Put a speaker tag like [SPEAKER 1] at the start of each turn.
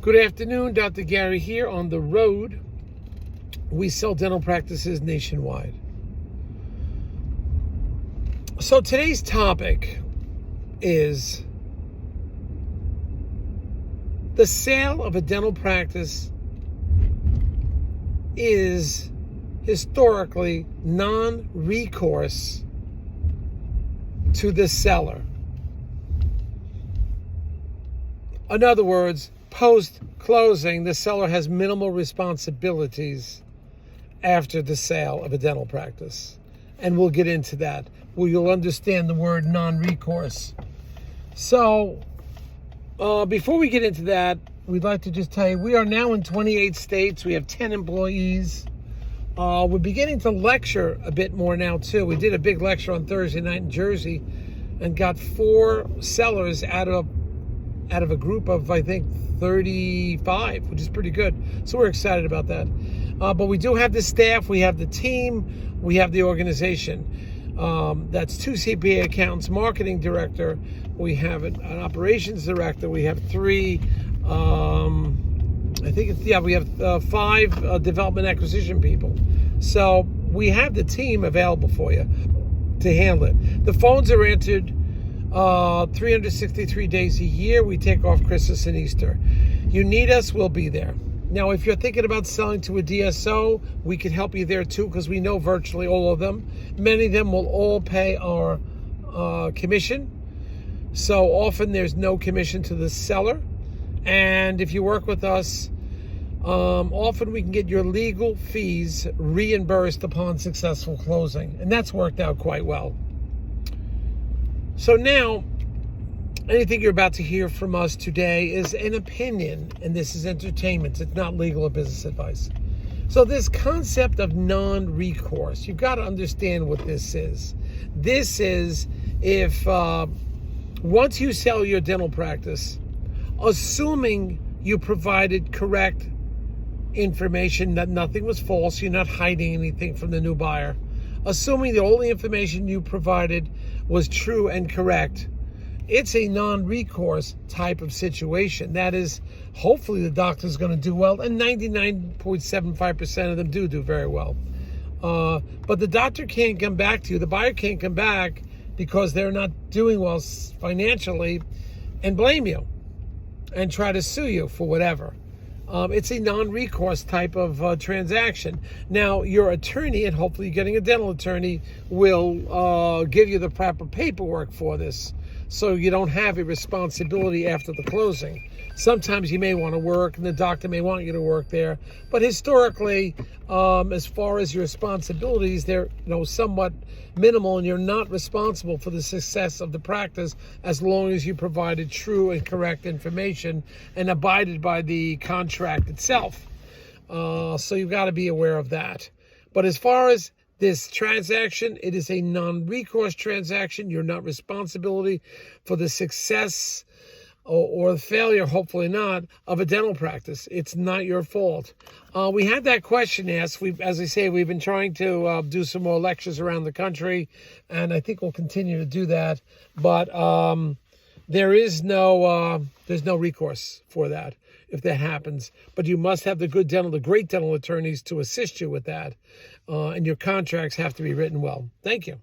[SPEAKER 1] Good afternoon, Dr. Gary here on the road. We sell dental practices nationwide. So today's topic is the sale of a dental practice is historically non-recourse to the seller. In other words, post-closing, the seller has minimal responsibilities after the sale of a dental practice. And we'll get into that. Well, you'll understand the word non-recourse. So, before we get into that, we'd like to just tell you, we are now in 28 states. We have 10 employees. We're beginning to lecture a bit more now, too. We did a big lecture on Thursday night in Jersey and got 4 sellers out of a group of, I think, 35, which is pretty good. So we're excited about that. But we do have the staff, we have the team, we have the organization. That's 2 CPA accountants, marketing director, we have an operations director, we have 3, we have 5 development acquisition people. So we have the team available for you to handle it. The phones are answered 363 days a year. We take off Christmas and Easter. You need us, we'll be there. Now, if you're thinking about selling to a DSO, we can help you there too, because we know virtually all of them. Many of them will all pay our commission. So often there's no commission to the seller. And if you work with us, often we can get your legal fees reimbursed upon successful closing. And that's worked out quite well. So now, anything you're about to hear from us today is an opinion, and this is entertainment. It's not legal or business advice. So this concept of non-recourse, you've got to understand what this is. This is if once you sell your dental practice, assuming you provided correct information, that nothing was false, you're not hiding anything from the new buyer, assuming the only information you provided was true and correct, it's a non-recourse type of situation. That is, hopefully the doctor's going to do well, and 99.75% of them do very well. But the doctor can't come back to you, the buyer can't come back because they're not doing well financially and blame you and try to sue you for whatever. It's a non-recourse type of transaction. Now, your attorney, and hopefully you're getting a dental attorney, will give you the proper paperwork for this, so you don't have a responsibility after the closing. Sometimes you may want to work, and the doctor may want you to work there. But historically, as far as your responsibilities, they're somewhat minimal, and you're not responsible for the success of the practice as long as you provided true and correct information and abided by the contract itself. So you've got to be aware of that. But as far as this transaction, it is a non-recourse transaction. You're not responsible for the success or the failure, hopefully not, of a dental practice. It's not your fault. We had that question asked. As I say, we've been trying to do some more lectures around the country, and I think we'll continue to do that. But there's no recourse for that if that happens. But you must have the great dental attorneys to assist you with that. And your contracts have to be written well. Thank you.